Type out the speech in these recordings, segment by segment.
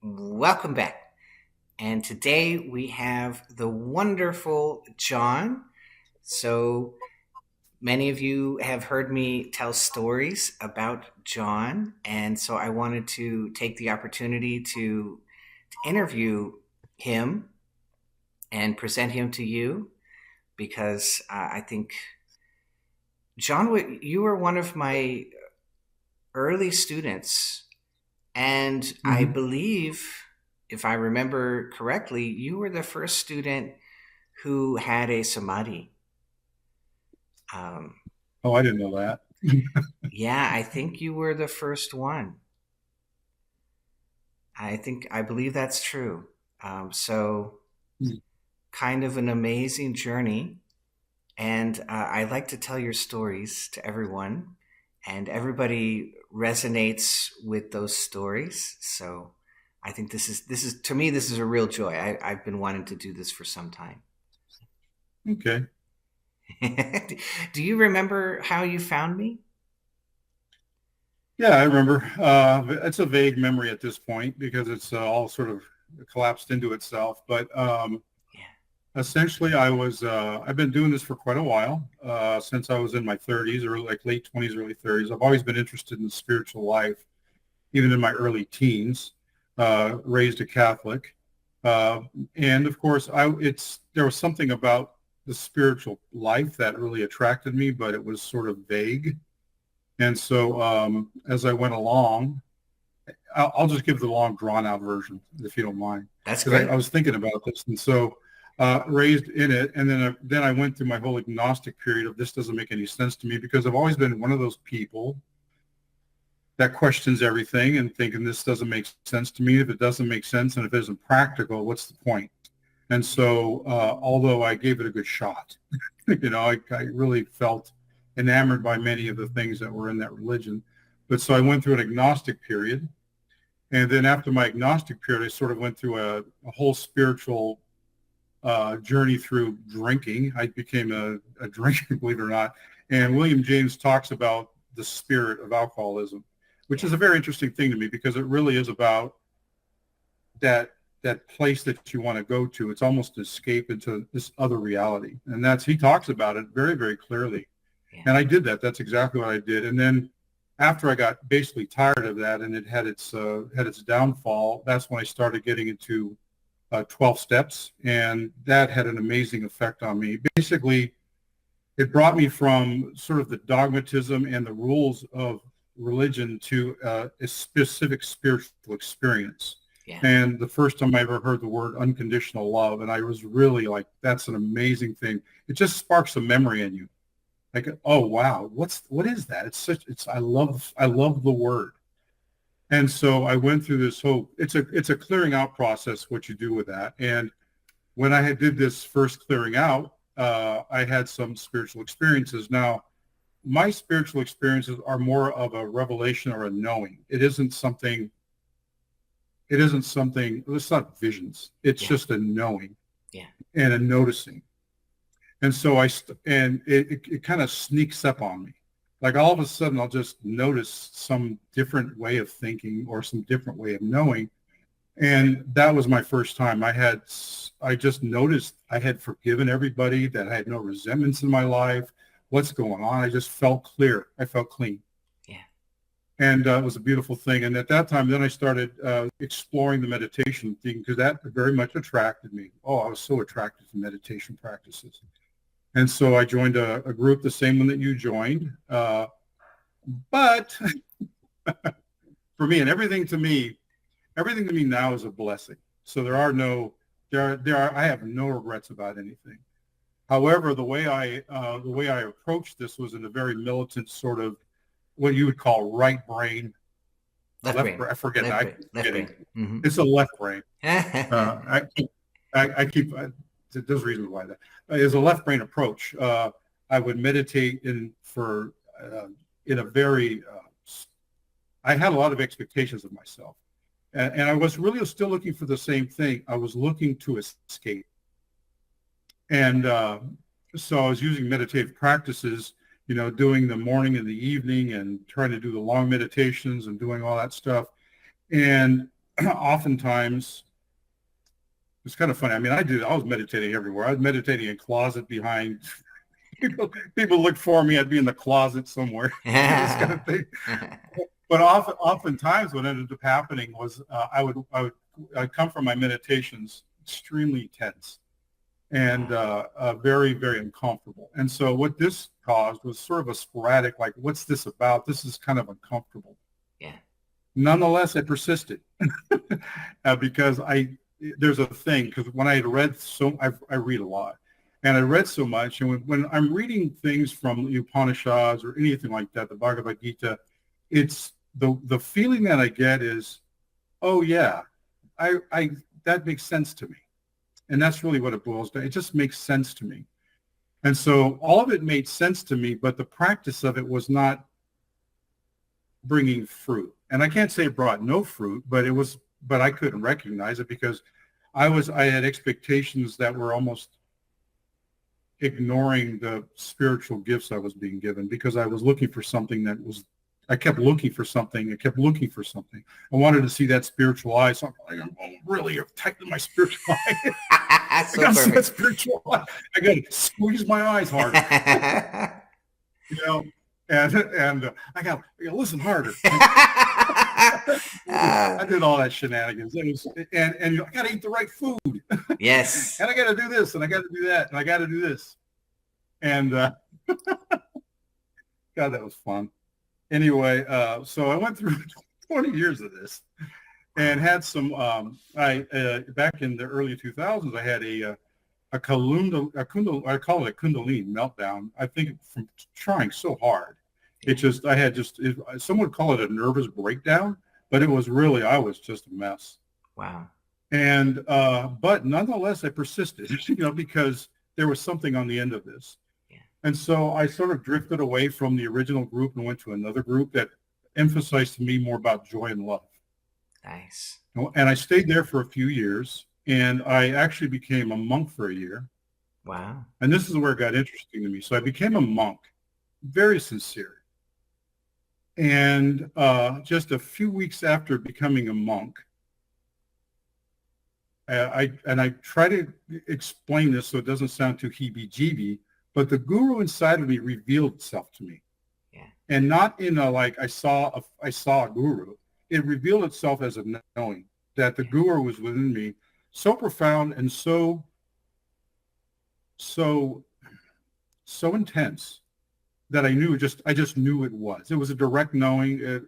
Welcome back. And today we have the wonderful John. So many of you have heard me tell stories about John. And so I wanted to take the opportunity to interview him and present him to you because I think, John, you were one of my early students. And I hmm believe, if I remember correctly, you were the first student who had a samadhi. Um, Oh, I didn't know that. yeah, I think you were the first one. I believe that's true. So, kind of an amazing journey. And I like to tell your stories to everyone, and everybody resonates with those stories. So, I think this is to me this is a real joy. I've been wanting to do this for some time. Okay. Do you remember how you found me? Yeah, I remember. It's a vague memory at this point because it's all sort of collapsed into itself. But Yeah. essentially, I've been doing this for quite a while, since I was in my 30s or like late 20s, early 30s. I've always been interested in the spiritual life, even in my early teens. Raised a Catholic, uh, and of course, there was something about the spiritual life that really attracted me, but it was sort of vague. And so as I went along, I'll just give the long drawn out version, if you don't mind, That's because I great. was thinking about this. And so raised in it. And then I went through my whole agnostic period of this doesn't make any sense to me because I've always been one of those people that questions everything and thinking this doesn't make sense to me. If it doesn't make sense and if it isn't practical, what's the point? And so although I gave it a good shot, I really felt enamored by many of the things that were in that religion. But so I went through an agnostic period. And then after my agnostic period, I sort of went through a whole spiritual journey through drinking. I became a drinker, believe it or not. And William James talks about the spirit of alcoholism, which Yeah. is a very interesting thing to me because it really is about that that place that you want to go to. It's almost an escape into this other reality. And he talks about it very, very clearly. Yeah. And I did that. That's exactly what I did. And then after I got basically tired of that and it had its downfall, that's when I started getting into 12 steps. And that had an amazing effect on me. Basically, it brought me from sort of the dogmatism and the rules of religion to a specific spiritual experience. Yeah. And the first time I ever heard the word unconditional love, and I was really like, that's an amazing thing. It just sparks a memory in you. Like, oh wow, what is that? I love the word. And so I went through this whole it's a clearing out process what you do with that. And when I had did this first clearing out, I had some spiritual experiences. Now, my spiritual experiences are more of a revelation or a knowing. It isn't something, it's not visions. It's Yeah. just a knowing Yeah. and a noticing. And so it kind of sneaks up on me. Like all of a sudden I'll just notice some different way of thinking or some different way of knowing. And that was my first time. I just noticed I had forgiven everybody, that I had no resentments in my life. What's going on? I just felt clear. I felt clean. Yeah. And it was a beautiful thing. And at that time, then I started exploring the meditation thing because that very much attracted me. Oh, I was so attracted to meditation practices. And so I joined a group, the same one that you joined. But for me, and everything to me now is a blessing. So I have no regrets about anything. However, the way I approached this was in a very militant sort of what you would call right brain, Left left brain. brain. I forget. Left I brain. keep Left getting brain. Hmm. it's a left brain. There's reasons why that is a left brain approach. I would meditate uh, in a very. I had a lot of expectations of myself, and I was really still looking for the same thing. I was looking to escape, and so I was using meditative practices. Doing the morning and the evening, and trying to do the long meditations and doing all that stuff. And oftentimes it's kind of funny. I mean, I was meditating everywhere. I was meditating in closet behind people look for me. I'd be in the closet somewhere, this kind of thing. But oftentimes what ended up happening was I'd come from my meditations extremely tense and very, very uncomfortable. And so what this caused was sort of a sporadic, like, what's this about? This is kind of uncomfortable. Yeah. Nonetheless, I persisted because there's a thing, because when I had read I read a lot, and I read so much, and when I'm reading things from the Upanishads or anything like that, the Bhagavad Gita, it's the feeling that I get is, oh yeah, I that makes sense to me. And that's really what it boils down. It just makes sense to me. And so all of it made sense to me, but the practice of it was not bringing fruit. And I can't say it brought no fruit, but I couldn't recognize it because I had expectations that were almost ignoring the spiritual gifts I was being given, because I was looking for something I kept looking for something. I kept looking for something. I wanted to see that spiritual eye. So I'm really tightening my spiritual eye. I So got to see that perfect. spiritual eye. I got to squeeze my eyes harder, you know, and I got to listen harder. I did all that shenanigans. And I got to eat the right food. Yes. And I got to do this, and I got to do that, and I got to do this. And God, that was fun. Anyway, so I went through 20 years of this and had some, back in the early 2000s, I had I call it a Kundalini meltdown. I think from trying so hard. Some would call it a nervous breakdown, but it was really, I was just a mess. Wow. And, but nonetheless, I persisted, because there was something on the end of this. Yeah. And so I sort of drifted away from the original group and went to another group that emphasized to me more about joy and love. Nice. And I stayed there for a few years, and I actually became a monk for a year. Wow. And this is where it got interesting to me. So I became a monk, very sincere. And just a few weeks after becoming a monk, I try to explain this so it doesn't sound too heebie-jeebie, but the guru inside of me revealed itself to me. Yeah. And not in a like I saw a guru. It revealed itself as a knowing that the guru was within me, so profound and so intense that I just knew it was. It was a direct knowing,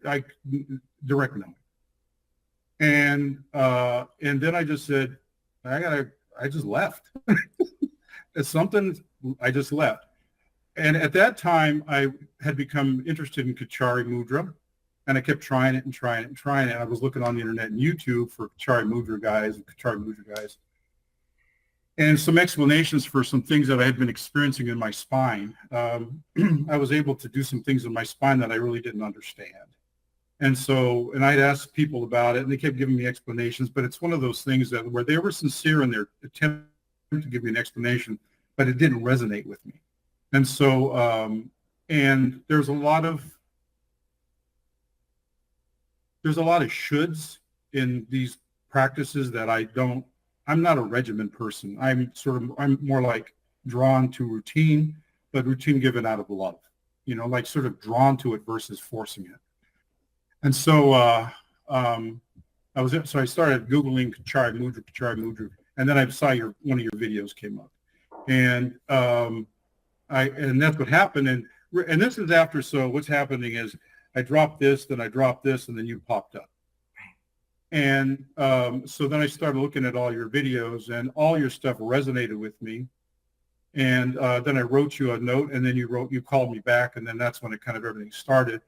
direct knowing. And then I just said, I just left. It's something, I just left. And at that time, I had become interested in Kachari Mudra, and I kept trying it and trying it and trying it. I was looking on the internet and YouTube for Kachari Mudra guys, and some explanations for some things that I had been experiencing in my spine. I was able to do some things in my spine that I really didn't understand. And I'd ask people about it, and they kept giving me explanations, but it's one of those things where they were sincere in their attempt to give me an explanation, but it didn't resonate with me. And so, and there's a lot of shoulds in these practices that I'm not a regimen person. I'm more like drawn to routine, but routine given out of love, like sort of drawn to it versus forcing it. And so I started Googling Kachari Mudra, and then I saw one of your videos came up, and that's what happened. And this is after. So what's happening is I dropped this, then I dropped this, and then you popped up. And so then I started looking at all your videos, and all your stuff resonated with me. And then I wrote you a note, and then you called me back, and then that's when everything started.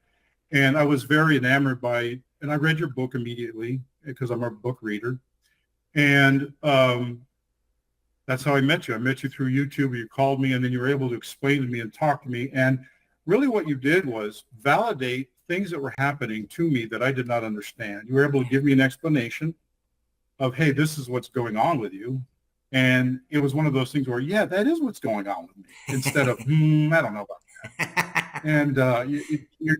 And I was very enamored and I read your book immediately because I'm a book reader. And that's how I met you. I met you through YouTube. You called me, and then you were able to explain to me and talk to me. And really what you did was validate things that were happening to me that I did not understand. You were able to give me an explanation of, hey, this is what's going on with you. And it was one of those things where, yeah, that is what's going on with me, instead of, I don't know about that. And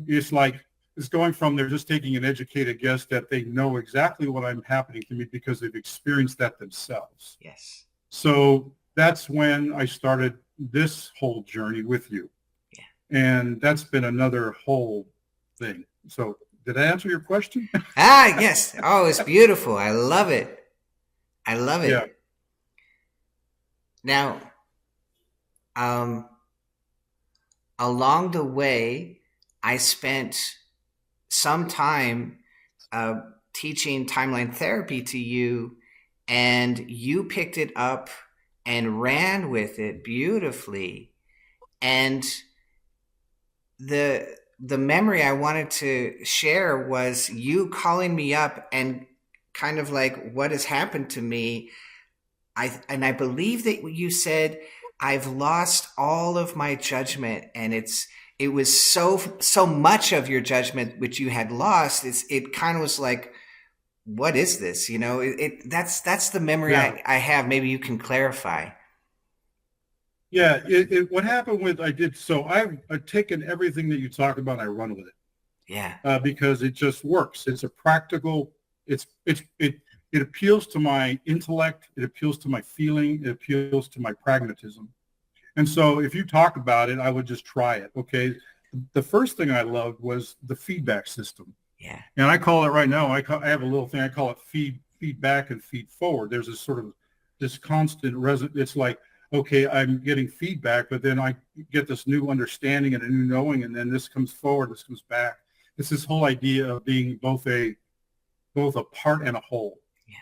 it's like, it's going from they're just taking an educated guess that they know exactly what I'm happening to me because they've experienced that themselves. Yes. So that's when I started this whole journey with you. Yeah. And that's been another whole thing. So did I answer your question? Yes. Oh, it's beautiful. I love it. I love Yeah. it. Now, um, along the way, I spent some time uh, teaching timeline therapy to you, and you picked it up and ran with it beautifully. And the memory I wanted to share was you calling me up and kind of like what has happened to me. I believe that you said I've lost all of my judgment, and it was so much of your judgment which you had lost. It kind of was like, what is this? That's the memory Yeah. I have. Maybe you can clarify. Yeah. What happened with I did so I've taken everything that you talk about and I run with it. Yeah. Because it just works. It's a practical. It appeals to my intellect. It appeals to my feeling. It appeals to my pragmatism. And so, if you talk about it, I would just try it. Okay. The first thing I loved was the feedback system, Yeah. and I call it right now. I have a little thing. I call it feedback and feed forward. There's this sort of this constant It's like, okay, I'm getting feedback, but then I get this new understanding and a new knowing, and then this comes forward, this comes back. It's this whole idea of being both a part and a whole. Yeah.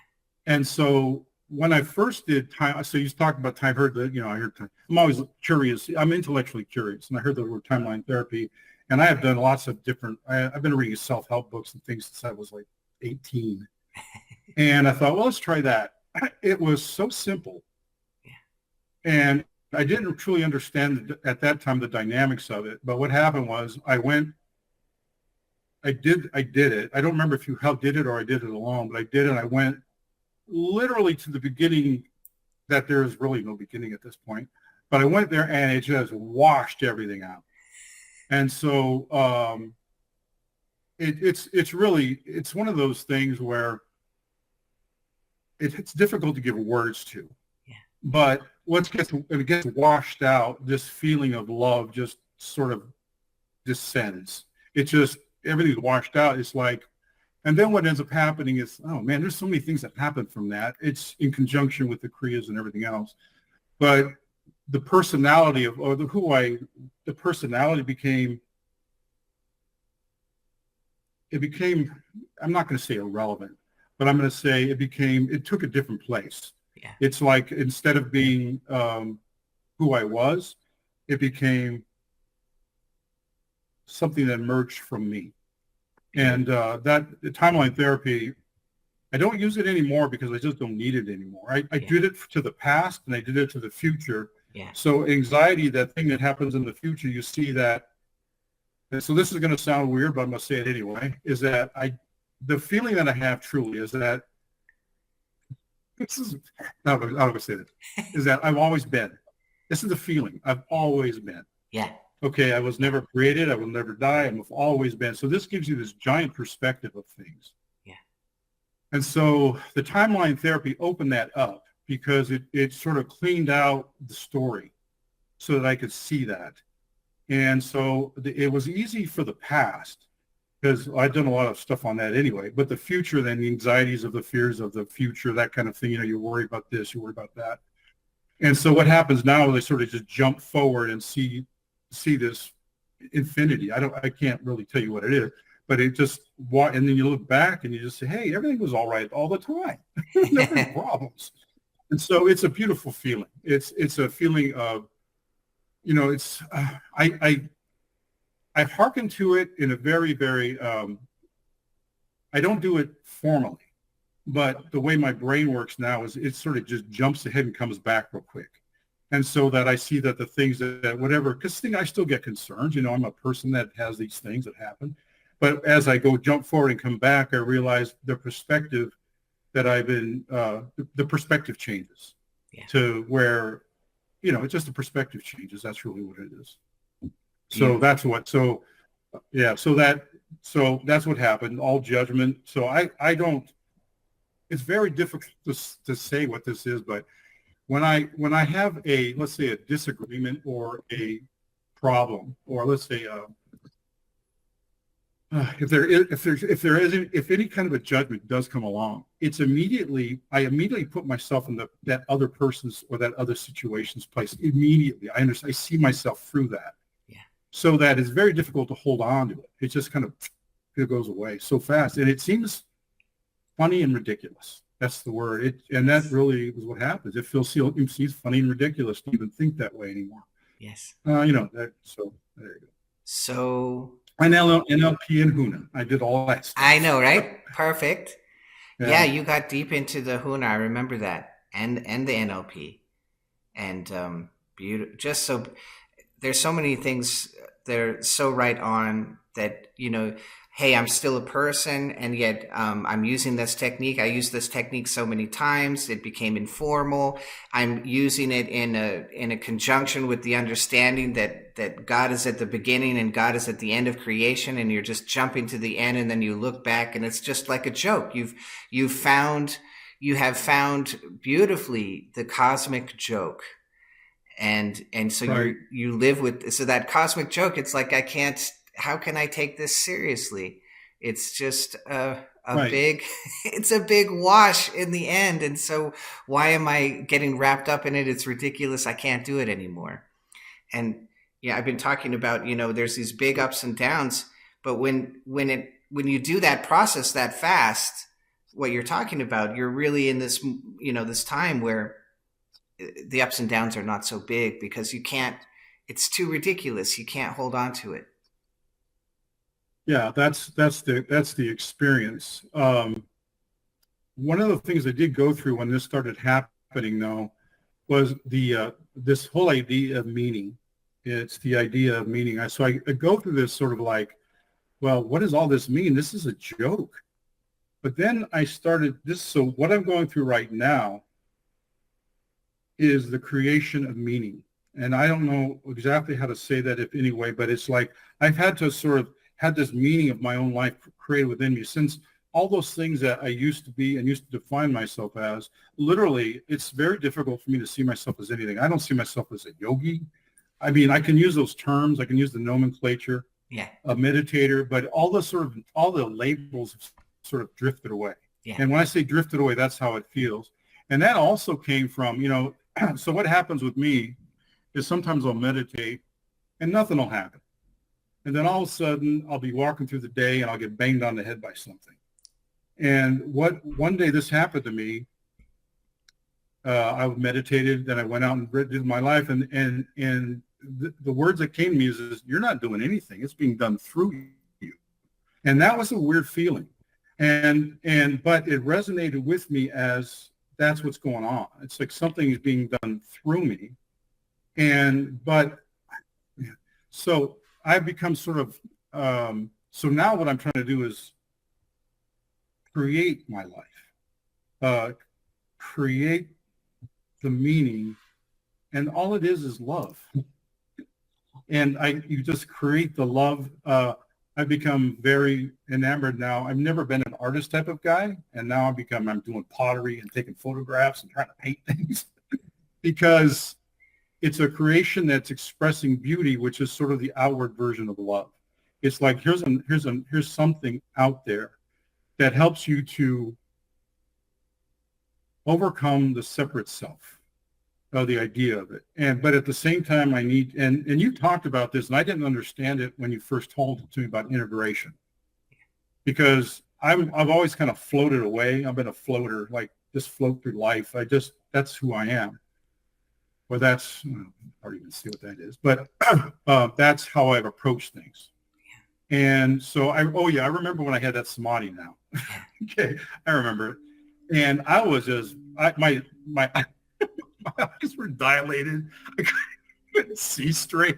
And so when I first did time, so you talked about time, I heard that, I heard time. I'm always curious. I'm intellectually curious. And I heard the word timeline therapy. And I have done lots of different, I've been reading self-help books and things since I was like 18. And I thought, well, let's try that. It was so simple. Yeah. And I didn't truly understand at that time the dynamics of it. But what happened was I did it. I don't remember if you did it or I did it alone, but I did it. I went literally to the beginning that there is really no beginning at this point. But I went there and it just washed everything out. And so it's one of those things where it's difficult to give words to. Yeah. But when it gets washed out, this feeling of love just sort of descends. Everything's washed out. It's like, and then what ends up happening is, oh man, there's so many things that happen from that. It's in conjunction with the Kriyas and everything else. But the personality the personality became, I'm not going to say irrelevant, but I'm going to say it took a different place. Yeah. It's like, instead of being who I was, it became something that emerged from me. And that the timeline therapy, I don't use it anymore because I just don't need it anymore. I did it to the past and I did it to the future. Yeah. So anxiety, that thing that happens in the future, you see that. And so this is going to sound weird, but I'm going to say it anyway, is that the feeling that I have truly is that, I'm going to say this, is that I've always been. This is the feeling. I've always been. Yeah. Okay, I was never created. I will never die. I've always been. So this gives you this giant perspective of things. Yeah. And so the timeline therapy opened that up because it sort of cleaned out the story so that I could see that. And so it was easy for the past because I've done a lot of stuff on that anyway. But the future, then the anxieties of the fears of the future, that kind of thing, you worry about this, you worry about that. And so what happens now is I sort of just jump forward and see this infinity. I can't really tell you what it is, but and then you look back and you just say, hey, everything was all right all the time. No problems. And so it's a beautiful feeling. It's a feeling of, it's I hearken to it in a very, very I don't do it formally, but the way my brain works now is it sort of just jumps ahead and comes back real quick. And so that I see that the things that whatever, because I still get concerns, I'm a person that has these things that happen. But as I jump forward and come back, I realize the perspective that I've been, the perspective changes to where, it's just the perspective changes. That's really what it is. So that's so that So that's what happened, all judgment. So I don't, it's very difficult to say what this is, but when I have a, let's say, a disagreement or a problem, or let's say if any kind of a judgment does come along, I immediately put myself in that other person's or that other situation's place immediately. I understand. I see myself through that, Yeah. so that it's very difficult to hold on to it. It just kind of, it goes away so fast, and it seems funny and ridiculous. That's the word. And that really is what happens. It seems funny and ridiculous to even think that way anymore. Yes. So there you go. So And NLP and HUNA. I did all that I stuff. know, right? Perfect. Yeah, Yeah. you got deep into the HUNA. I remember that, and the NLP, and beautiful. Just so there's so many things they're so right on that, hey, I'm still a person, and yet I'm using this technique. I use this technique so many times it became informal. I'm using it in a conjunction with the understanding that God is at the beginning and God is at the end of creation, and you're just jumping to the end, and then you look back and it's just like a joke. You have found beautifully the cosmic joke, and so Right. you live with, so that cosmic joke. It's like, how can I take this seriously? It's just a Right. big it's a big wash in the end, and so why am I getting wrapped up in it? It's ridiculous. I can't do it anymore. And yeah, I've been talking about, there's these big ups and downs, but when you do that process that fast, what you're talking about, you're really in this, this time where the ups and downs are not so big because you can't, it's too ridiculous. You can't hold on to it. Yeah, that's the experience. One of the things I did go through when this started happening, though, was the this whole idea of meaning. It's the idea of meaning. I go through this sort of like, well, what does all this mean? This is a joke. But then I started this. So what I'm going through right now is the creation of meaning. And I don't know exactly how to say that, if any way, but it's like I've had to sort of had this meaning of my own life created within me, since all those things that I used to be and used to define myself as, literally, it's very difficult for me to see myself as anything. I don't see myself as a yogi. I mean, I can use those terms. I can use the nomenclature, Yeah. a meditator, but all the labels have sort of drifted away. Yeah. And when I say drifted away, that's how it feels. And that also came from, so what happens with me is sometimes I'll meditate and nothing will happen. And then all of a sudden I'll be walking through the day and I'll get banged on the head by something. And one day this happened to me. I meditated, then I went out and did my life, and the words that came to me is, you're not doing anything. It's being done through you. And that was a weird feeling. But it resonated with me as that's what's going on. It's like something is being done through me. So I've become sort of, so now what I'm trying to do is create my life, create the meaning, and all it is love. And you just create the love. I've become very enamored now. I've never been an artist type of guy, and now I'm doing pottery and taking photographs and trying to paint things because it's a creation that's expressing beauty, which is sort of the outward version of love. It's like here's something out there that helps you to overcome the separate self, the idea of it. But at the same time, I need, and you talked about this, and I didn't understand it when you first told it to me about integration, because I've always kind of floated away. I've been a floater, like just float through life. That's who I am. Well, that's, I don't even see what that is, but that's how I've approached things. And so I remember when I had that samadhi now. Okay, I remember it. And I was just, my eyes were dilated. I couldn't see straight.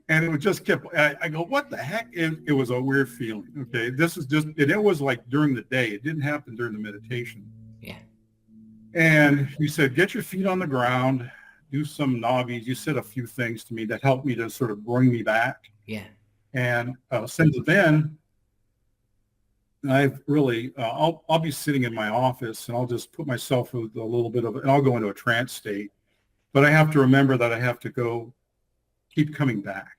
And it just kept, I go, what the heck? It was a weird feeling. Okay, this is just, and it was like during the day. It didn't happen during the meditation. Yeah. And you said, get your feet on the ground, do some navis. You said a few things to me that helped me to sort of bring me back. Yeah. And since then, I've really, I'll be sitting in my office and I'll just put myself with a little bit of, and I'll go into a trance state. But I have to remember that I have to go keep coming back.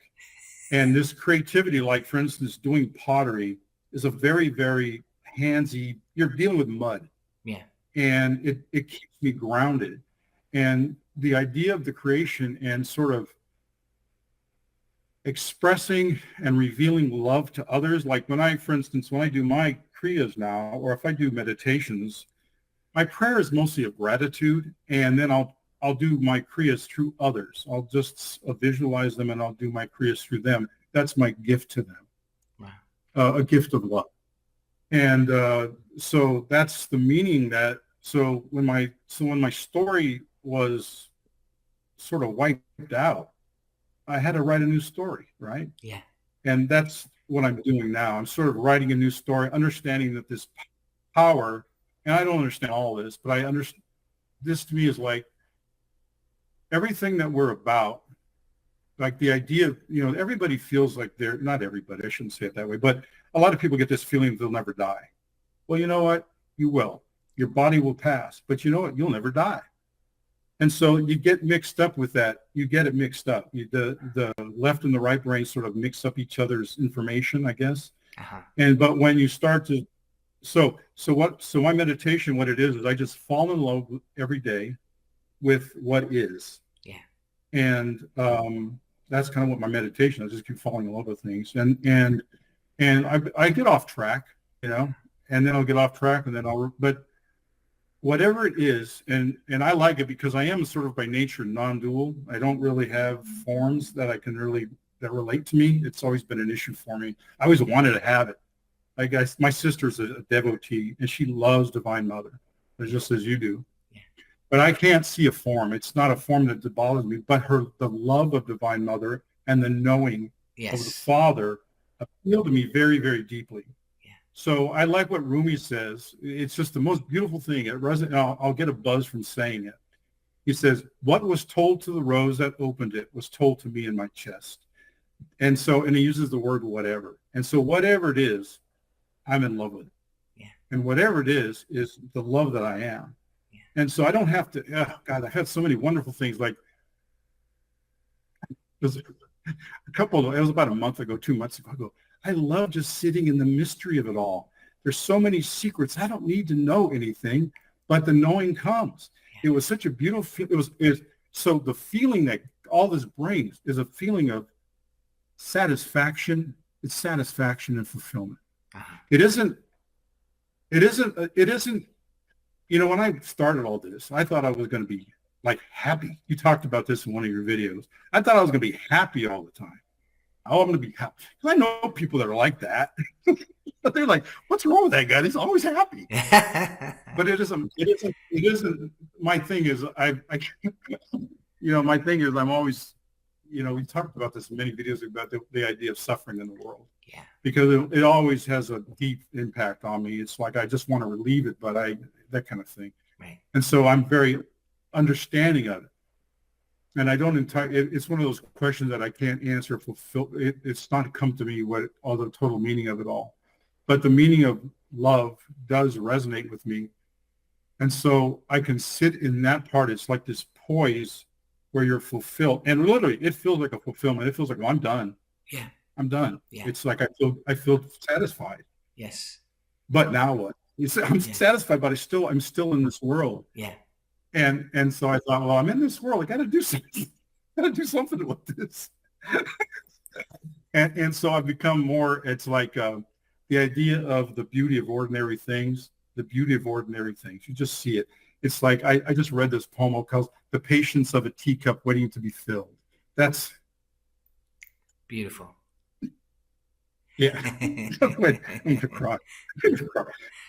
And this creativity, like for instance, doing pottery is a very, very handsy, you're dealing with mud. Yeah. And it keeps me grounded. And the idea of the creation and sort of expressing and revealing love to others, like when I, for instance, when I do my kriyas now, or if I do meditations, my prayer is mostly of gratitude, and then I'll do my kriyas through others. I'll just visualize them and I'll do my kriyas through them. That's my gift to them. Wow. A gift of love. And so that's the meaning that, so when my story was sort of wiped out, I had to write a new story, right? Yeah. And that's what I'm doing now. I'm sort of writing a new story, understanding that this power, and I don't understand all this, but I understand, this to me is like everything that we're about, like the idea of, everybody feels like they're, not everybody, I shouldn't say it that way, but a lot of people get this feeling that they'll never die. Well, you know what? You will. Your body will pass, but you know what? You'll never die. And so you get mixed up with that. You get it mixed up. The left and the right brain sort of mix up each other's information, I guess. Uh-huh. But when you start to, so my meditation, what it is I just fall in love every day with what is. Yeah. And that's kind of what my meditation. I just keep falling in love with things, and I get off track, and then I'll get off track, and then but whatever it is, and I like it because I am sort of by nature non-dual. I don't really have forms that I can that relate to me. It's always been an issue for me. I always wanted to have it. Like my sister's a devotee, and she loves Divine Mother, just as you do. Yeah. But I can't see a form. It's not a form that bothers me, but the love of Divine Mother and the knowing of the Father appeal to me very, very deeply. So I like what Rumi says. It's just the most beautiful thing. I'll get a buzz from saying it. He says, what was told to the rose that opened it was told to me in my chest. And he uses the word whatever. And so whatever it is, I'm in love with it. Yeah. And whatever it is the love that I am. Yeah. And so I don't have to, God, I've had so many wonderful things. Like, it was about a month ago, 2 months ago, I go, I love just sitting in the mystery of it all. There's so many secrets. I don't need to know anything, but the knowing comes. It was such a beautiful, so the feeling that all this brings is a feeling of satisfaction. It's satisfaction and fulfillment. Uh-huh. It isn't, when I started all this, I thought I was going to be like happy. You talked about this in one of your videos. I thought I was going to be happy all the time. Oh, I'm going to be happy. I know people that are like that, but they're like, what's wrong with that guy? He's always happy. But it isn't, my thing is, my thing is I'm always, we talked about this in many videos about the idea of suffering in the world. Yeah. Because it always has a deep impact on me. It's like, I just want to relieve it, but that kind of thing. Right. And so I'm very understanding of it. And I don't it's one of those questions that I can't answer. It's not come to me all the total meaning of it all. But the meaning of love does resonate with me. And so I can sit in that part. It's like this poise where you're fulfilled. And literally, it feels like a fulfillment. It feels like, well, I'm done. Yeah. I'm done. Yeah. It's like I feel satisfied. Yes. But now what? I'm satisfied, but I'm still in this world. Yeah. And so I thought, well, I'm in this world. I got to do something. With this. and so I've become more. It's like the idea of the beauty of ordinary things. The beauty of ordinary things. You just see it. It's like I just read this poem called "The Patience of a Teacup Waiting to Be Filled." That's beautiful. Yeah. Wait, I need to cry.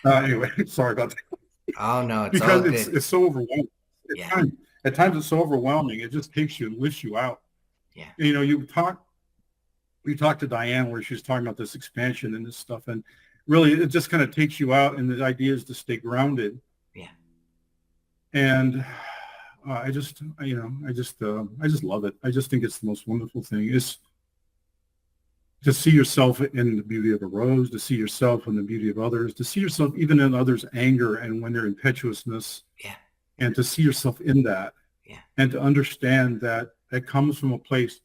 Anyway, sorry about that. Oh no, it's because all good. It's so overwhelming. At times it's so overwhelming. It just takes you and lifts you out. Yeah. We talked to Diane where she was talking about this expansion and this stuff, and really it just kind of takes you out. And the idea is to stay grounded. Yeah. And I just love it. I just think it's the most wonderful thing. to see yourself in the beauty of a rose, to see yourself in the beauty of others, to see yourself even in others' anger and when their impetuousness, Yeah. and to see yourself in that, Yeah. and to understand that that comes from a place.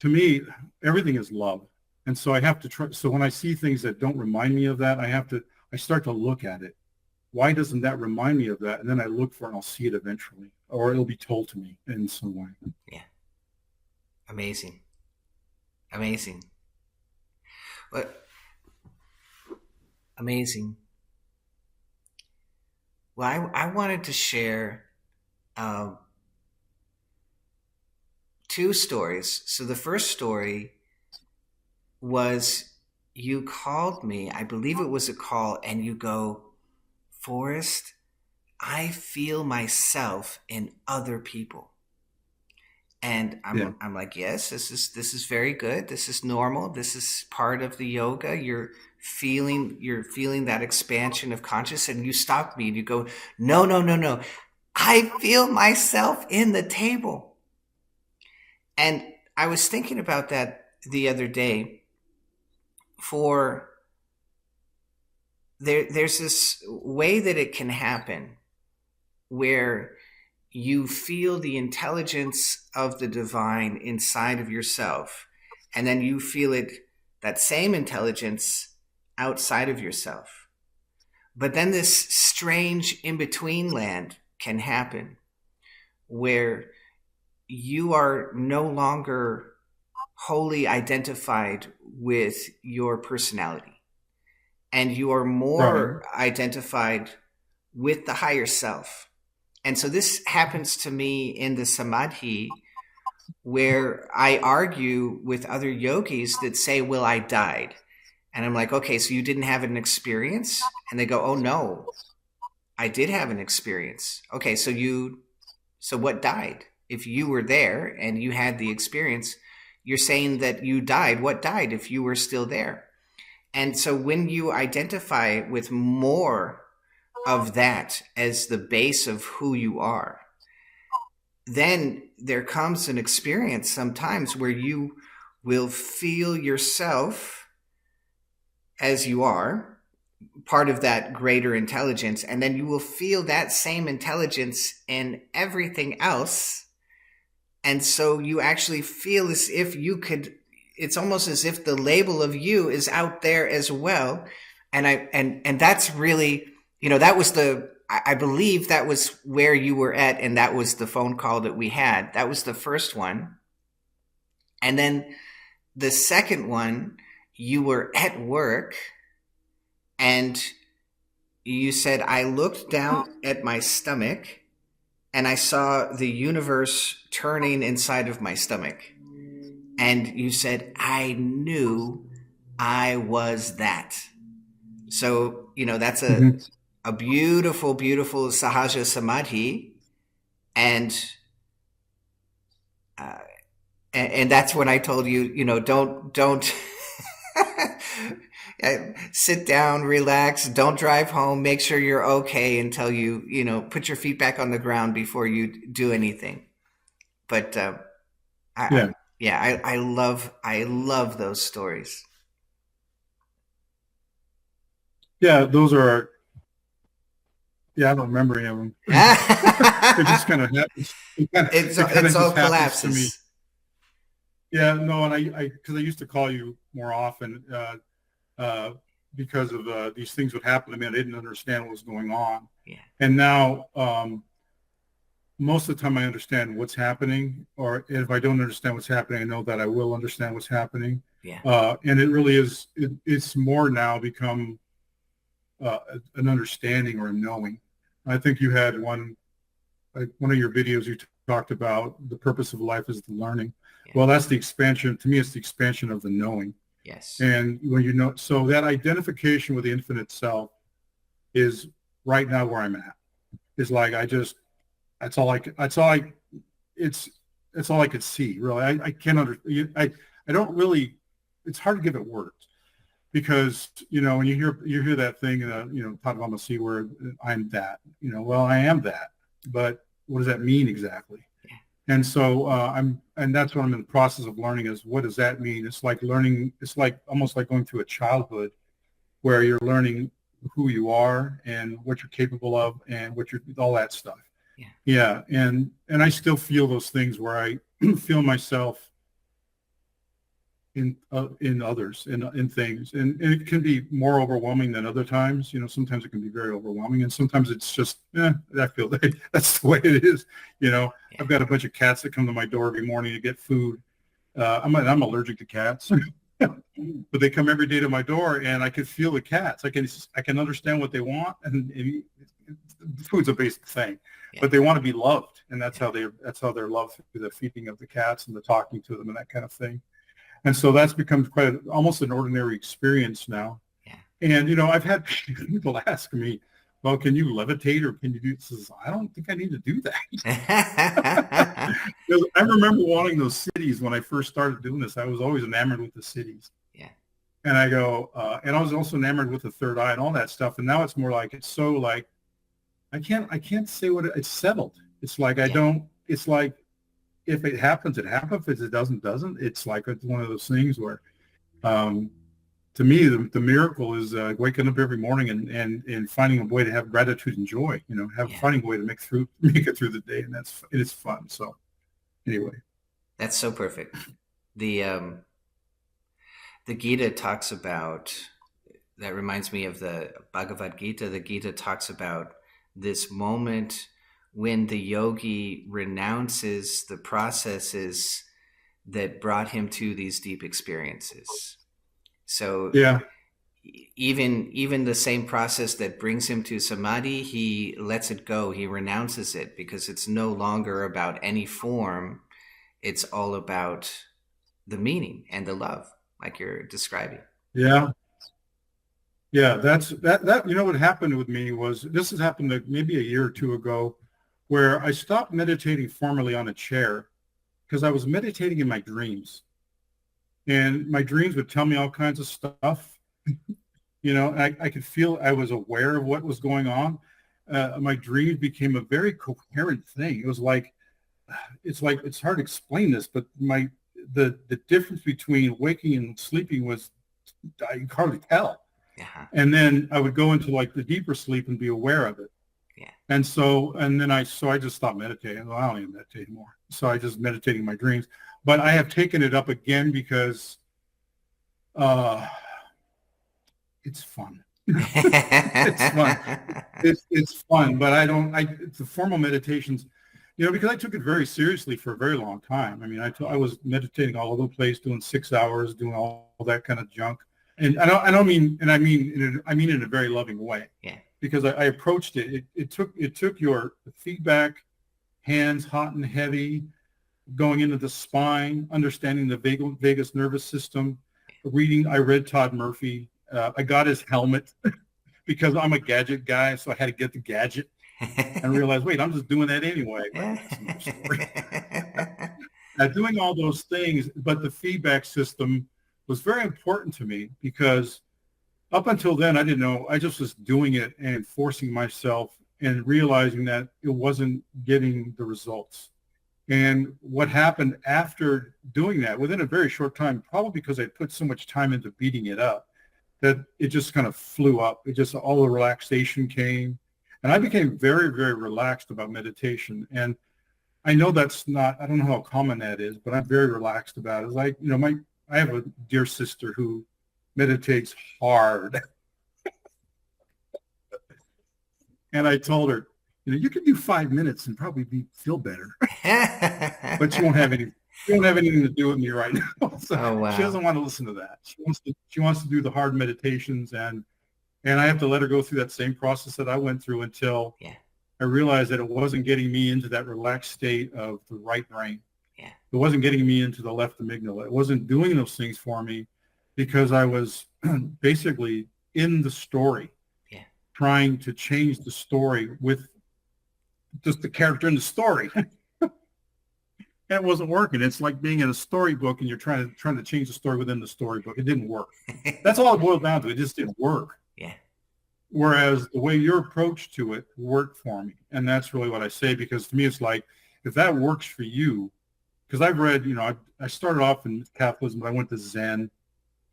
To me, everything is love. And so I have to try. So when I see things that don't remind me of that, I start to look at it. Why doesn't that remind me of that? And then I look for it and I'll see it eventually, or it'll be told to me in some way. Yeah. Amazing. Amazing. But amazing. Well, I wanted to share um, two stories. So the first story was you called me, I believe it was a call, and you go, Forrest, I feel myself in other people. And Yeah. I'm like, yes, this is very good. This is normal. This is part of the yoga. You're feeling that expansion of conscious, and you stop me and you go, no, no, no, no. I feel myself in the table. And I was thinking about that the other day. For there's this way that it can happen where you feel the intelligence of the divine inside of yourself, and then you feel it, that same intelligence, outside of yourself. But then this strange in between land can happen where you are no longer wholly identified with your personality, and you are Right. more identified with the higher self. And so this happens to me in the samadhi, where I argue with other yogis that say, well, I died. And I'm like, okay, so you didn't have an experience? And they go, oh no, I did have an experience. Okay, so what died? If you were there and you had the experience, you're saying that you died. What died if you were still there? And so when you identify with more of that as the base of who you are, then there comes an experience sometimes where you will feel yourself as you are, part of that greater intelligence, and then you will feel that same intelligence in everything else. And so you actually feel as if you could, it's almost as if the label of you is out there as well. And that's really, that was I believe that was where you were at, and that was the phone call that we had. That was the first one. And then the second one, you were at work and you said, I looked down at my stomach and I saw the universe turning inside of my stomach. And you said, I knew I was that. So, that's Mm-hmm. a beautiful, beautiful Sahaja Samadhi. And, uh, and that's when I told you, don't sit down, relax, don't drive home, make sure you're okay until put your feet back on the ground before you do anything. But I Yeah. yeah, I love those stories. Yeah. Those are, yeah, I don't remember any of them. It just kind of happens. It kind It's of all just happens to me. collapses. Yeah, no, and because I used to call you more often uh, because of these things would happen to me. I didn't understand what was going on, Yeah, and now most of the time I understand what's happening, or if I don't understand what's happening, I know that I will understand what's happening, yeah, and it really is. It's more now become uh, an understanding or a knowing. I think you had one of your videos you talked about the purpose of life is the learning. yeah. Well, that's the expansion. To me, it's the expansion of the knowing. Yes. And when you know, so that identification with the infinite self is right now where I'm at. Is like that's all I that's all I it's that's all I could see. Really, I can't I don't really. It's hard to give it words because when you hear that thing Padma C where I'm that well I am that, but what does that mean exactly? And so and that's what I'm in the process of learning is what does that mean? It's like learning, it's like almost like going through a childhood where you're learning who you are and what you're capable of and what you're, all that stuff. Yeah. Yeah. And I still feel those things where I feel myself in others, in things. And it can be more overwhelming than other times. You know, sometimes it can be very overwhelming and sometimes it's just, I feel that that's the way it is. You know, Yeah. I've got a bunch of cats that come to my door every morning to get food. I'm allergic to cats, but they come every day to my door, and I can feel the cats. I can understand what they want, and food's a basic thing, Yeah. but they want to be loved, and that's Yeah. how they're loved through the feeding of the cats and the talking to them and that kind of thing. And so that's become almost an ordinary experience now. Yeah. And I've had people ask me, "Well, can you levitate or can you do?" Says, I don't think I need to do that. Because I remember wanting those cities when I first started doing this. I was always enamored with the cities. Yeah. And I go, and I was also enamored with the third eye and all that stuff. And now it's more like, it's so like, I can't say it's settled. It's like, I Yeah. don't, it's like, if it happens, it happens. If it doesn't. It's like, it's one of those things where, to me, the miracle is waking up every morning and finding a way to have gratitude and joy, Yeah. finding a way to make it through the day. And it's fun. So anyway. That's so perfect. The the Gita talks about, that reminds me of the Bhagavad Gita. The Gita talks about this moment when the yogi renounces the processes that brought him to these deep experiences. So Yeah. even the same process that brings him to samadhi, he lets it go. He renounces it because it's no longer about any form. It's all about the meaning and the love, like you're describing. Yeah. Yeah, that what happened with me was this has happened maybe a year or two ago where I stopped meditating formally on a chair because I was meditating in my dreams. And my dreams would tell me all kinds of stuff. I could feel I was aware of what was going on. My dreams became a very coherent thing. It was like, it's hard to explain this, but the difference between waking and sleeping was, I could hardly tell. Uh-huh. And then I would go into like the deeper sleep and be aware of it. Yeah. And then I just stopped meditating. Well, I don't even meditate anymore. So I just meditating in my dreams. But I have taken it up again because it's fun. It's fun. It's fun, but the formal meditations, because I took it very seriously for a very long time. I mean, I was meditating all over the place, doing 6 hours, doing all that kind of junk. And I mean in a very loving way. Yeah. Because I approached it. It took your feedback, hands hot and heavy, going into the spine, understanding the vagus nervous system, I read Todd Murphy. I got his helmet because I'm a gadget guy, so I had to get the gadget and realize, wait, I'm just doing that anyway. That's another story. Doing all those things, but the feedback system was very important to me because up until then, I didn't know. I just was doing it and forcing myself and realizing that it wasn't getting the results. And what happened after doing that, within a very short time, probably because I put so much time into beating it up, that it just kind of flew up. It just, all the relaxation came. And I became very, very relaxed about meditation. And I know I don't know how common that is, but I'm very relaxed about it. It's like, I have a dear sister who meditates hard. And I told her, you can do 5 minutes and probably feel better, but you won't have anything to do with me right now. So Oh, wow. She doesn't want to listen to that. She wants to do the hard meditations, and I have to let her go through that same process that I went through until I realized that it wasn't getting me into that relaxed state of the right brain. Yeah. It wasn't getting me into the left amygdala. It wasn't doing those things for me because I was basically in the story, trying to change the story with just the character in the story. And it wasn't working. It's like being in a storybook and you're trying to change the story within the storybook. It didn't work. That's all it boiled down to. It just didn't work. Yeah. Whereas the way your approach to it worked for me. And that's really what I say, because to me, it's like, if that works for you, because I've read, I started off in Catholicism, but I went to Zen,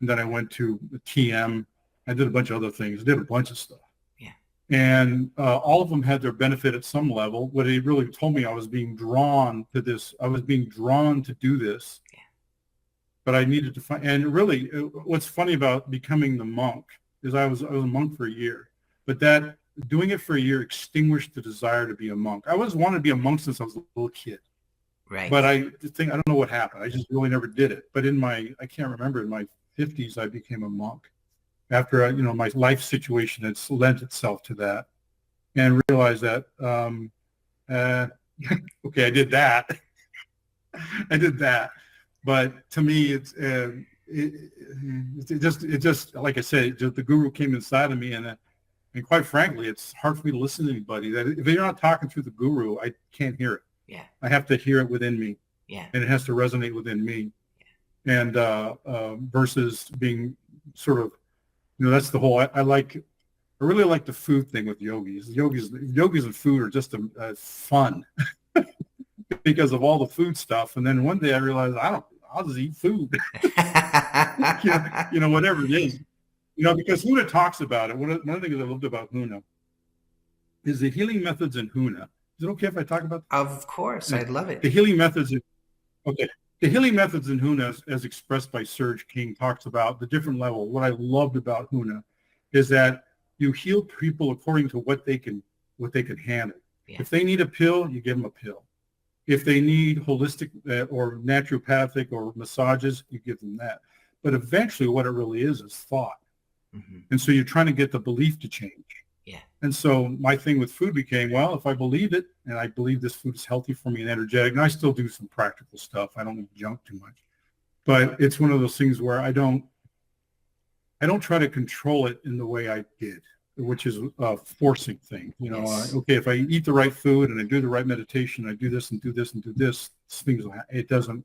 and then I went to TM. I did a bunch of other things. I did a bunch of stuff. Yeah. And all of them had their benefit at some level. What it really told me, I was being drawn to this. I was being drawn to do this. Yeah. But I needed to find, and really what's funny about becoming the monk is I was a monk for a year, but that doing it for a year extinguished the desire to be a monk. I always wanted to be a monk since I was a little kid. Right. But I don't know what happened. I just really never did it. But I can't remember, in my 50s, I became a monk after, my life situation had lent itself to that, and realized that, okay, I did that. I did that. But to me, it just, like I said, the guru came inside of me, and quite frankly, it's hard for me to listen to anybody. That if you're not talking through the guru, I can't hear it. Yeah. I have to hear it within me. Yeah. And it has to resonate within me. Yeah. And versus being sort of, that's the whole. I really like the food thing with yogis. Yogis and food are just a fun because of all the food stuff. And then one day I realized I'll just eat food. Whatever it is. Because Huna talks about it. One of the things I loved about Huna is the healing methods in Huna. Is it okay if I talk about that? Of course, I'd love it. The healing methods. Okay. The healing methods in Huna, as expressed by Serge King, talks about the different level. What I loved about Huna is that you heal people according to what they can handle. Yeah. If they need a pill, you give them a pill. If they need holistic or naturopathic or massages, you give them that. But eventually what it really is thought. Mm-hmm. And so you're trying to get the belief to change. Yeah. And so my thing with food became, well, if I believe it, and I believe this food is healthy for me and energetic, and I still do some practical stuff. I don't eat junk too much. But it's one of those things where I don't try to control it in the way I did, which is a forcing thing. Yes. Okay, if I eat the right food and I do the right meditation, I do this and do this and do this, that doesn't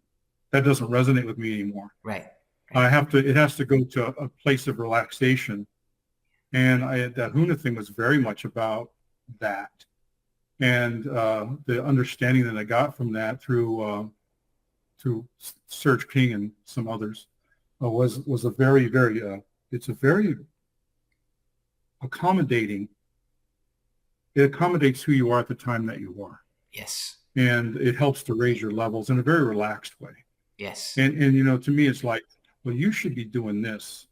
resonate with me anymore. Right. It has to go to a place of relaxation. And that Huna thing was very much about that. And the understanding that I got from that through Serge King and some others was a very, very, it's a very accommodating. It accommodates who you are at the time that you are. Yes. And it helps to raise your levels in a very relaxed way. Yes. And to me, it's like, well, you should be doing this.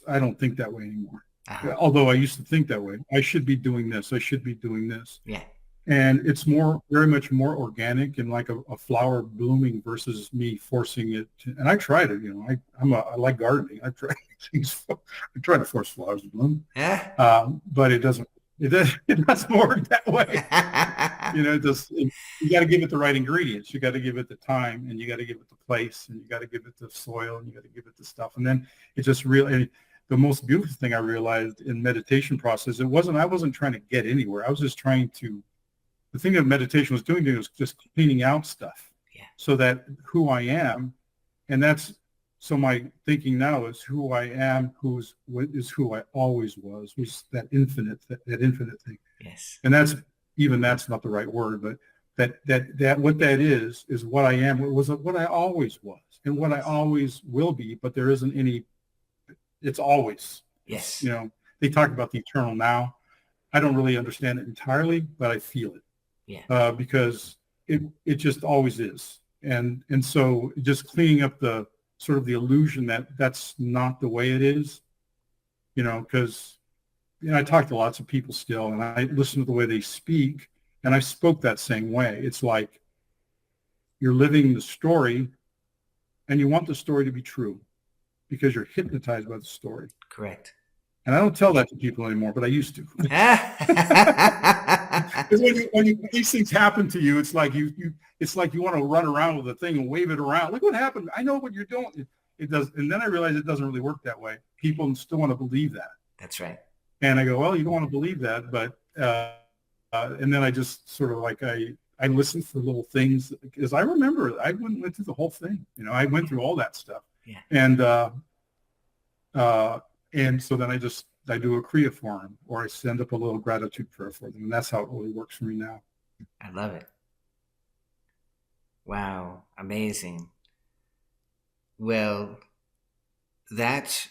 I don't think that way anymore. Uh-huh. Although I used to think that way. I should be doing this. I should be doing this. Yeah. And it's very much more organic and like a flower blooming versus me forcing it. And I tried it. I like gardening. I try things. I try to force flowers to bloom. Yeah. But it doesn't work that way. You got to give it the right ingredients. You got to give it the time, and you got to give it the place, and you got to give it the soil, and you got to give it the stuff. And then it just really. The most beautiful thing I realized in meditation process, I wasn't trying to get anywhere. I was just trying to, the thing that meditation was doing was just cleaning out stuff. Yeah. So that who I am, and so my thinking now is who I am, is who I always was that infinite thing. Yes. And that's not the right word, but that what that is what I am. It was what I always was and what I always will be, but there isn't any. It's always. Yes. They talk about the eternal now. I don't really understand it entirely, but I feel it. Yeah. Because it just always is. And so just cleaning up the sort of the illusion that that's not the way it is, because, I talk to lots of people still, and I listen to the way they speak, and I spoke that same way. It's like you're living the story, and you want the story to be true, because you're hypnotized by the story. Correct. And I don't tell that to people anymore, but I used to. Because when these things happen to you, it's like you want to run around with the thing and wave it around. Look what happened. I know what you're doing. It does. And then I realized it doesn't really work that way. People still want to believe that. That's right. And I go, well, you don't want to believe that. But and then I just sort of like I listen for little things, because I remember I went through the whole thing. I went through all that stuff. Yeah. And so then I do a Kriya for them, or I send up a little gratitude prayer for them. And that's how it really works for me now. I love it. Wow, amazing. Well, that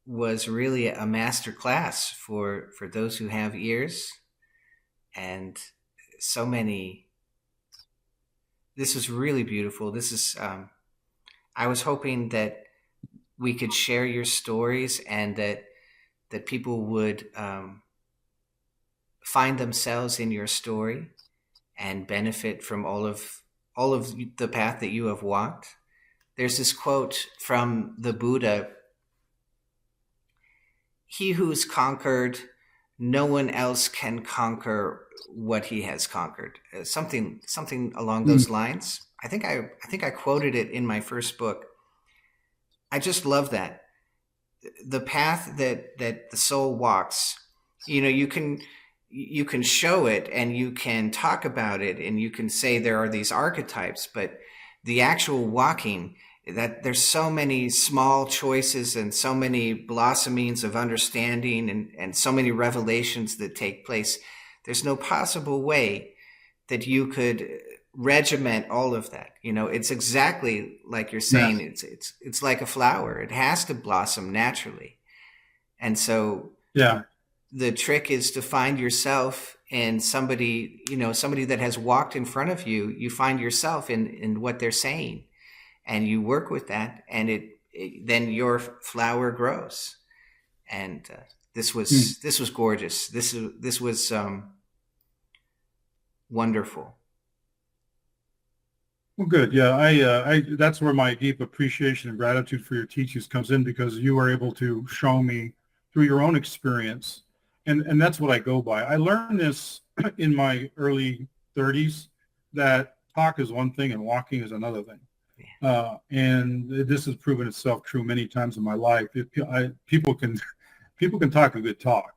was really a master class for those who have ears, and so many. This is really beautiful. This is. I was hoping that we could share your stories, and that people would find themselves in your story and benefit from all of the path that you have walked. There's this quote from the Buddha: "He who's conquered, no one else can conquer what he has conquered." Something along Mm. those lines. I think I quoted it in my first book. I just love that. The path that the soul walks, you can show it, and you can talk about it, and you can say there are these archetypes, but the actual walking, that there's so many small choices and so many blossomings of understanding, and so many revelations that take place. There's no possible way that you could regiment all of that. It's exactly like you're Yeah. saying. It's like a flower. It has to blossom naturally. And so Yeah. the trick is to find yourself in somebody that has walked in front of you. You find yourself in what they're saying, and you work with that, and then your flower grows. And this Mm. was this was gorgeous. This was wonderful. Well, good. Yeah, that's where my deep appreciation and gratitude for your teachings comes in, because you are able to show me through your own experience, and that's what I go by. I learned this in my early 30s, that talk is one thing and walking is another thing, and this has proven itself true many times in my life. People can talk a good talk,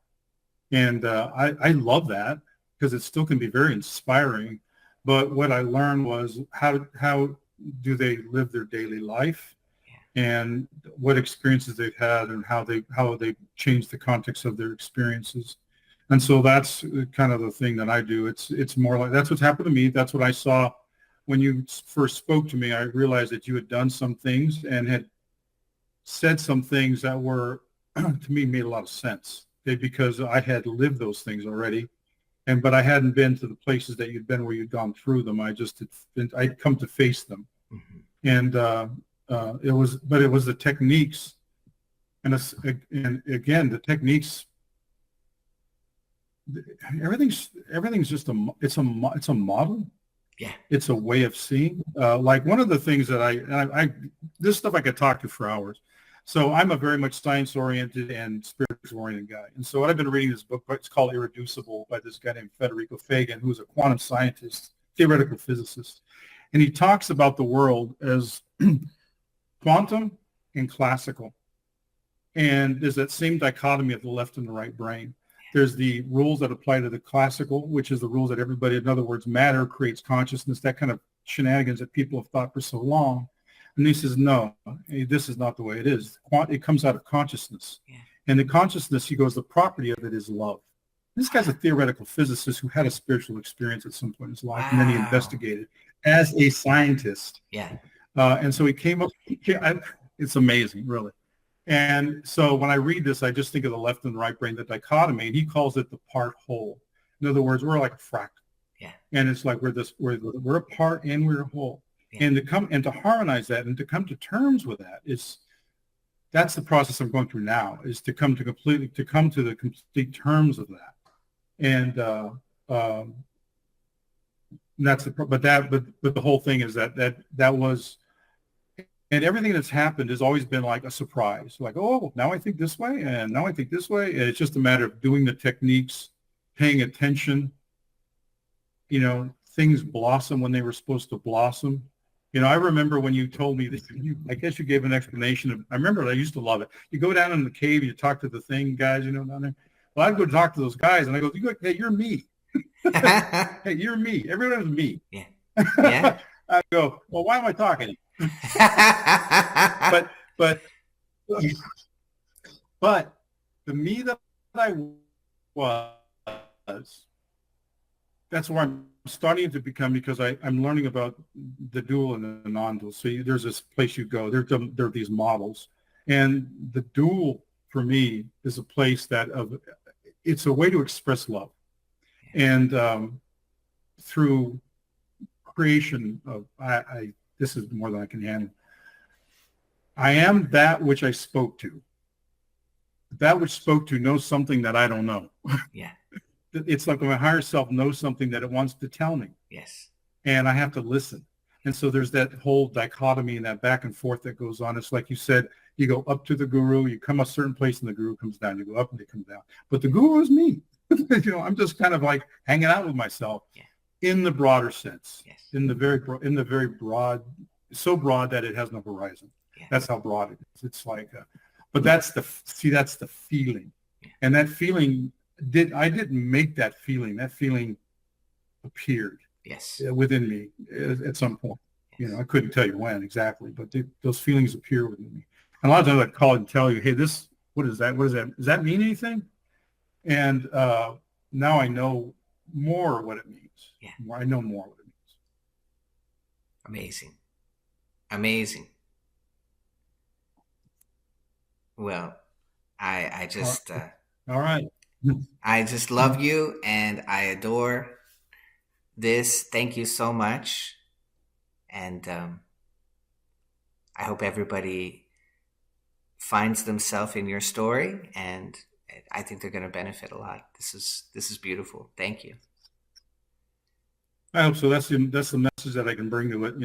and I love that, because it still can be very inspiring. But what I learned was how do they live their daily life, and what experiences they've had, and how they changed the context of their experiences. And so that's kind of the thing that I do. It's more like, that's what's happened to me. That's what I saw when you first spoke to me. I realized that you had done some things and had said some things that were to me made a lot of sense, because I had lived those things already, but I hadn't been to the places that you'd been where you'd gone through them. I'd come to face them, Mhm. and it was the techniques, and again, the techniques. Everything's just it's a model. Yeah. It's a way of seeing. Like, one of the things that I this stuff I could talk to for hours. So I'm a very much science-oriented and spiritual-oriented guy. And so I've been reading this book. It's called Irreducible, by this guy named Federico Fagan, who's a quantum scientist, theoretical physicist. And he talks about the world as quantum and classical. And there's that same dichotomy of the left and the right brain. There's the rules that apply to the classical, which is the rules that everybody, in other words, matter creates consciousness, that kind of shenanigans that people have thought for so long. And he says, no, this is not the way it is. It comes out of consciousness. Yeah. And the consciousness, he goes, the property of it is love. This guy's a theoretical physicist who had a spiritual experience at some point in his life, and then he Wow. investigated as a scientist. Yeah. And so he came up, it's amazing, really. And so when I read this, I just think of the left and the right brain, the dichotomy, and he calls it the part whole. In other words, we're like a fractal. Yeah. And it's like we're a part and we're a whole. Yeah. And to harmonize that and to come to terms with that that's the process I'm going through now, is to come to the complete terms of that. And that's but the whole thing is that was. And everything that's happened has always been like a surprise. Like, oh, now I think this way, and now I think this way. And it's just a matter of doing the techniques, paying attention. Things blossom when they were supposed to blossom. I remember when you told me that, I guess you gave an explanation. I remember I used to love it. You go down in the cave, you talk to the thing guys, down there. Well, I'd go talk to those guys, and I go, hey, you're me. Hey, you're me. Everyone's me. Yeah. Yeah. I go, well, why am I talking? but the me that I was that's where I'm starting to become, because I'm learning about the dual and the non-dual. So there's this place you go. There are these models, and the dual for me is a place that it's a way to express love, and through creation of I this is more than I can handle. I am that which I spoke to. That which spoke to knows something that I don't know. Yeah. It's like my higher self knows something that it wants to tell me, Yes. and I have to listen. And so there's that whole dichotomy and that back and forth that goes on. It's like you said, you go up to the guru, you come a certain place and the guru comes down. You go up and they come down. But the guru is me. I'm just kind of like hanging out with myself, Yeah. in the broader sense, Yes. in the very broad, so broad that it has no horizon. Yeah. That's how broad it is. It's like, but that's the feeling. Yeah. And that feeling I didn't make that feeling. That feeling appeared, yes, within me at some point. yes. I couldn't tell you when exactly, but those feelings appear within me. And a lot of times I call and tell you, hey, what is that? What is that? Does that mean anything? And now I know more what it means. Yeah. I know more what it means. Amazing. Amazing. Well, I just All right. I just love you and I adore this. Thank you so much. And I hope everybody finds themselves in your story, and I think they're going to benefit a lot. This is beautiful. Thank you. I hope so. That's the message that I can bring to it.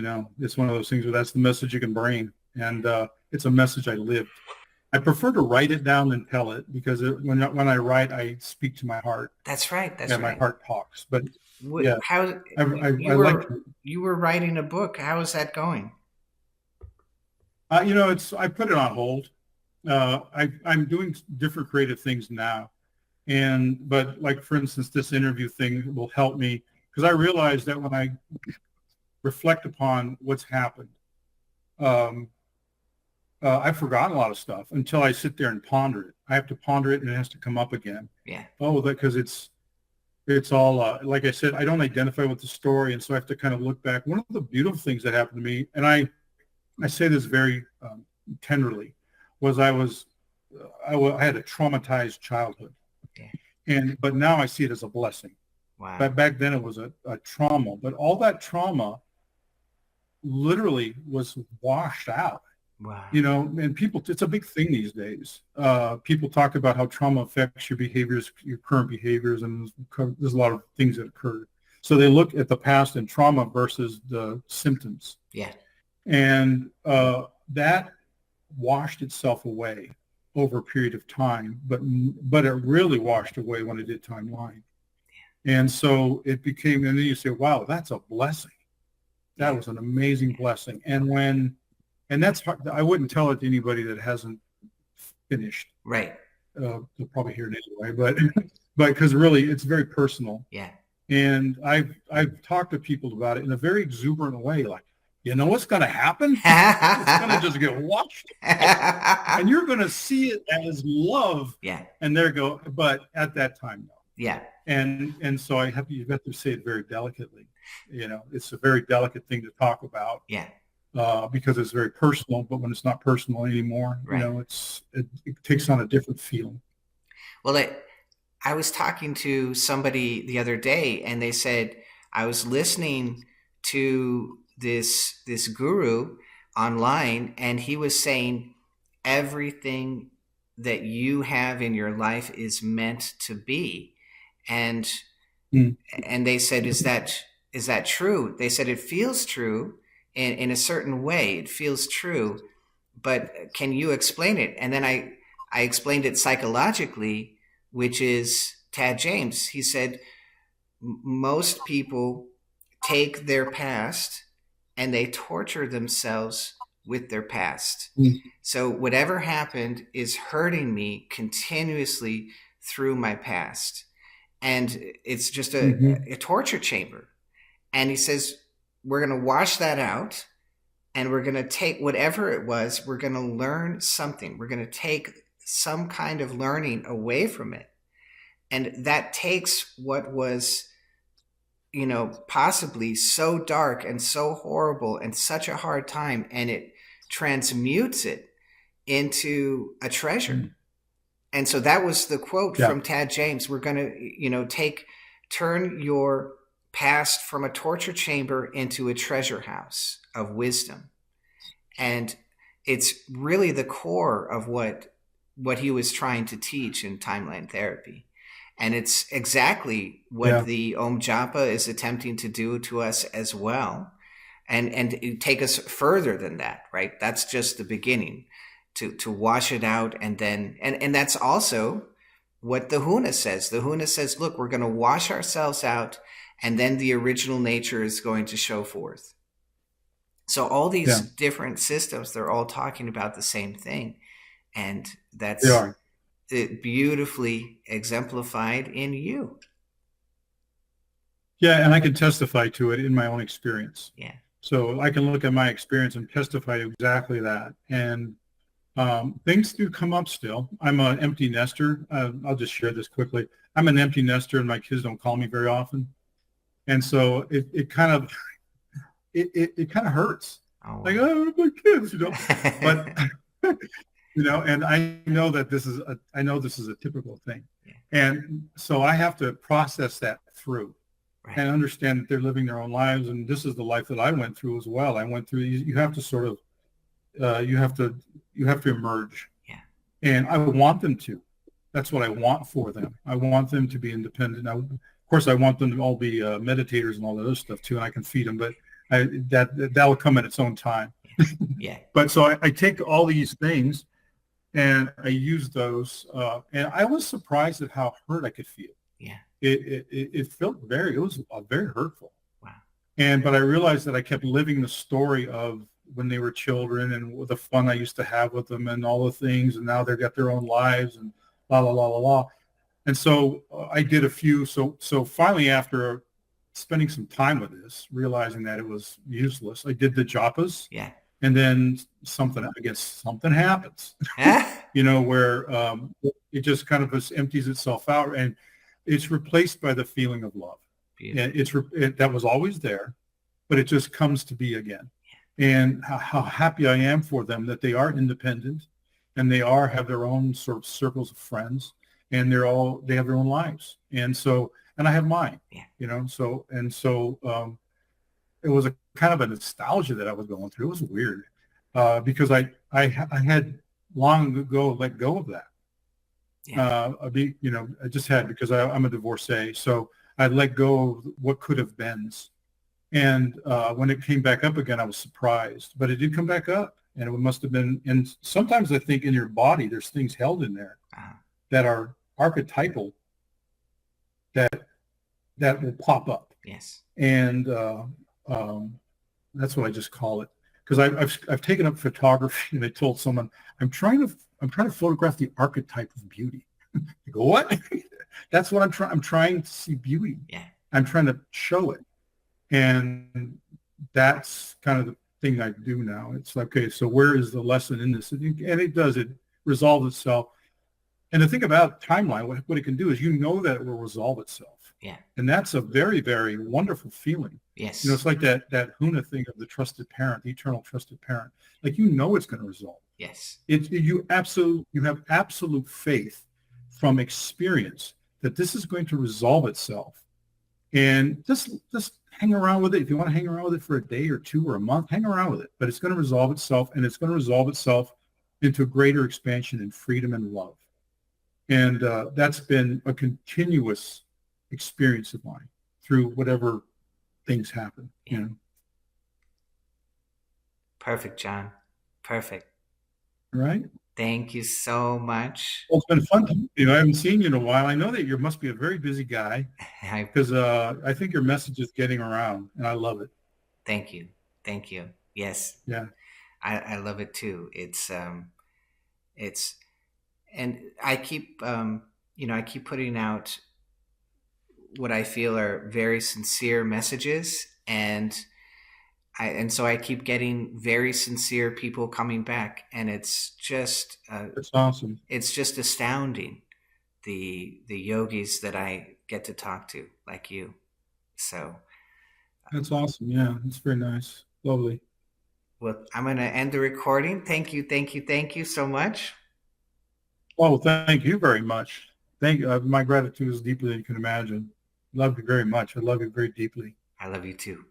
It's one of those things where that's the message you can bring, and it's a message I lived. I prefer to write it down than tell it, because when I write, I speak to my heart. That's right. That's and right. my heart talks. But yeah, how I you were writing a book? How is that going? I put it on hold. I'm doing different creative things now, but like, for instance, this interview thing will help me, because I realize that when I reflect upon what's happened, I've forgotten a lot of stuff until I sit there and ponder it. I have to ponder it, and it has to come up again. Yeah. Oh, because it's all, like I said, I don't identify with the story, and so I have to kind of look back. One of the beautiful things that happened to me, and I say this very tenderly, was I had a traumatized childhood, but now I see it as a blessing. Wow. But back then it was a trauma, but all that trauma literally was washed out. Wow. And people, it's a big thing these days. People talk about how trauma affects your behaviors, your current behaviors, and there's a lot of things that occurred. So they look at the past and trauma versus the symptoms. Yeah. And that washed itself away over a period of time, but it really washed away when it did timeline. Yeah. And so it became, and then you say, wow, that's a blessing. That was an amazing blessing. And that's hard. I wouldn't tell it to anybody that hasn't finished. Right. They'll probably hear it anyway, but because really it's very personal. Yeah. And I've talked to people about it in a very exuberant way, like, what's going to happen? It's going to just get washed, and you're going to see it as love. Yeah. And there go. But at that time, no. Yeah. And so you have to say it very delicately. It's a very delicate thing to talk about. Yeah. Because it's very personal, but when it's not personal anymore, right. It takes on a different feeling. Well, I was talking to somebody the other day, and they said, I was listening to this guru online, and he was saying everything that you have in your life is meant to be. And and they said, is that true? They said it feels true. In a certain way, it feels true, but can you explain it? And then I explained it psychologically, which is Tad James. He said, most people take their past and they torture themselves with their past. So whatever happened is hurting me continuously through my past. And it's just a torture chamber. And he says, we're going to wash that out, and we're going to take whatever it was, we're going to learn something. We're going to take some kind of learning away from it. And that takes what was possibly so dark and so horrible and such a hard time, and it transmutes it into a treasure. Mm. And so that was the quote Yeah. from Tad James. We're going to, turn your past from a torture chamber into a treasure house of wisdom. And it's really the core of what he was trying to teach in timeline therapy. And it's exactly what Yeah. the Om Japa is attempting to do to us as well. And take us further than that, right? That's just the beginning, to wash it out. And then, and that's also what the Huna says. The Huna says, look, we're going to wash ourselves out, and then the original nature is going to show forth. So all these Yeah. different systems, they're all talking about the same thing. And They that's are. beautifully exemplified in you. Yeah. And I can testify to it in my own experience. Yeah. So I can look at my experience and testify to exactly that. And things do come up still. I'm an empty nester. I'll just share this quickly. I'm an empty nester, and my kids don't call me very often. And so it kind of it kind of hurts. Oh, Like, wow. oh, my kids, But and I know that I know this is a typical thing. Yeah. And so I have to process that through Right. and understand that they're living their own lives. And this is the life that I went through as well. I went through, you have to sort of, you have to emerge. Yeah. And I want them to. That's what I want for them. I want them to be independent. Now, of course, I want them to all be meditators and all that other stuff too, and I can feed them, but that will come at its own time. Yeah. But so I take all these things and I use those, and I was surprised at how hurt I could feel. Yeah. It felt it was very hurtful. Wow. But I realized that I kept living the story of when they were children and the fun I used to have with them and all the things, and now they've got their own lives and la la la la la. And so I did a few. So finally, after spending some time with this, realizing that it was useless, I did the japas. Yeah. And then something happens, where it just kind of empties itself out, and it's replaced by the feeling of love. And that was always there, but it just comes to be again. And how happy I am for them that they are independent, and they have their own sort of circles of friends, and they have their own lives. And I have mine. Yeah. It was a kind of a nostalgia that I was going through. It was weird because I had long ago let go of that. Yeah. I just had, because I'm a divorcee, so I let go of what could have been. And when it came back up again, I was surprised, but it did come back up, and it must have been. And sometimes I think in your body, there's things held in there that are archetypal that will pop up. Yes. And that's what I just call it, because I've taken up photography, and I told someone I'm trying to photograph the archetype of beauty. I go, what? That's what I'm trying. I'm trying to see beauty. Yeah. I'm trying to show it, and that's kind of the thing I do now. It's like, okay, so where is the lesson in this? And it resolves itself. And the thing about timeline, what it can do is that it will resolve itself. Yeah. And that's a very, very wonderful feeling. Yes. It's like that Huna thing of the trusted parent, the eternal trusted parent. Like, it's going to resolve. Yes. You have absolute faith from experience that this is going to resolve itself. And just hang around with it. If you want to hang around with it for a day or two or a month, hang around with it. But it's going to resolve itself, and it's going to resolve itself into a greater expansion in freedom and love. And that's been a continuous experience of mine through whatever things happen. Yeah. Perfect, John. Perfect. Right. Thank you so much. Well, it's been fun. I haven't seen you in a while. I know that you must be a very busy guy, because I think your message is getting around, and I love it. Thank you. Thank you. Yes. Yeah. I love it too. And I keep, I keep putting out what I feel are very sincere messages, and so I keep getting very sincere people coming back, and it's just it's awesome. It's just astounding, the yogis that I get to talk to, like you. So, That's awesome. Yeah, that's very nice. Lovely. well, I'm going to end the recording. Thank you, thank you, thank you so much. Oh, thank you very much. Thank you. My gratitude is deeper than you can imagine. Love you very much. I love you very deeply. I love you too.